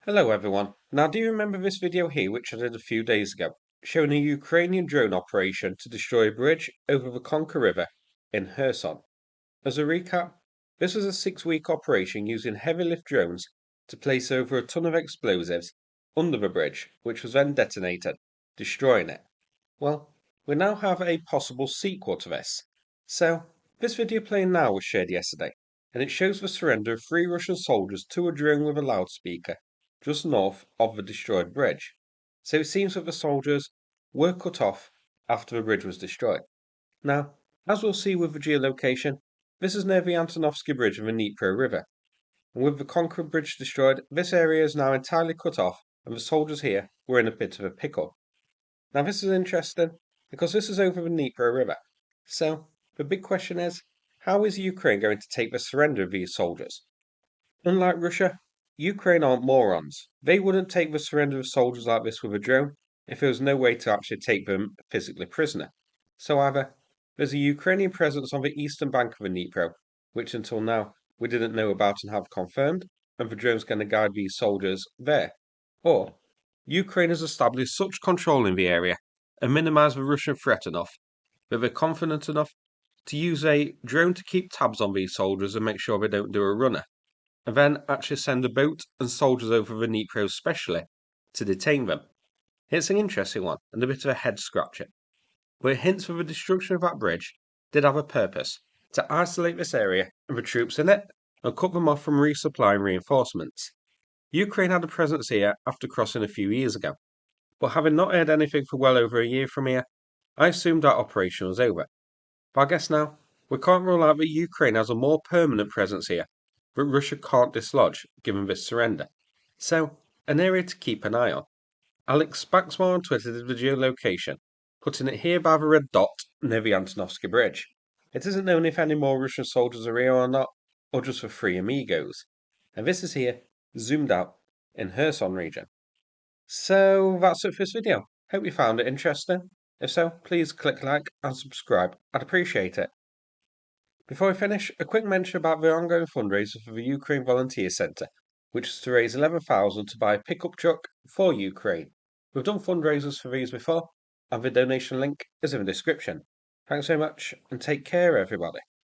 Hello everyone. Now do you remember this video here which I did a few days ago, showing a Ukrainian drone operation to destroy a bridge over the Konka River in Kherson? As a recap, this was a 6-week operation using heavy lift drones to place over a ton of explosives under the bridge, which was then detonated, destroying it. Well, we now have a possible sequel to this. So, this video playing now was shared yesterday, and it shows the surrender of 3 Russian soldiers to a drone with a loudspeaker just north of the destroyed bridge. So it seems that the soldiers were cut off after the bridge was destroyed. Now, as we'll see with the geolocation, this is near the Antonovsky bridge of the Dnipro River. And with the Conqueror bridge destroyed, this area is now entirely cut off, and the soldiers here were in a bit of a pickle. Now, this is interesting because this is over the Dnipro River. So, the big question is, how is Ukraine going to take the surrender of these soldiers? Unlike Russia, Ukraine aren't morons. They wouldn't take the surrender of soldiers like this with a drone if there was no way to actually take them physically prisoner. So either there's a Ukrainian presence on the eastern bank of the Dnipro, which until now we didn't know about and have confirmed, and the drone's going to guide these soldiers there, or Ukraine has established such control in the area and minimised the Russian threat enough that they're confident enough to use a drone to keep tabs on these soldiers and make sure they don't do a runner, and then actually send a boat and soldiers over the Dnipro specially to detain them. It's an interesting one and a bit of a head scratcher, but it hints that the destruction of that bridge did have a purpose to isolate this area and the troops in it and cut them off from resupplying reinforcements. Ukraine had a presence here after crossing a few years ago, but having not heard anything for well over a year from here, I assumed that operation was over. But I guess now we can't rule out that Ukraine has a more permanent presence here that Russia can't dislodge given this surrender. So, an area to keep an eye on. Alex Spaxmore on Twitter did the geolocation, putting it here by the red dot near the Antonovsky Bridge. It isn't known if any more Russian soldiers are here or not, or just for free amigos. And this is here, zoomed out, in Kherson region. So that's it for this video. Hope you found it interesting. If so, please click like and subscribe. I'd appreciate it. Before I finish, a quick mention about the ongoing fundraiser for the Ukraine Volunteer Centre, which is to raise 11,000 to buy a pickup truck for Ukraine. We've done fundraisers for these before, and the donation link is in the description. Thanks very much, and take care, everybody.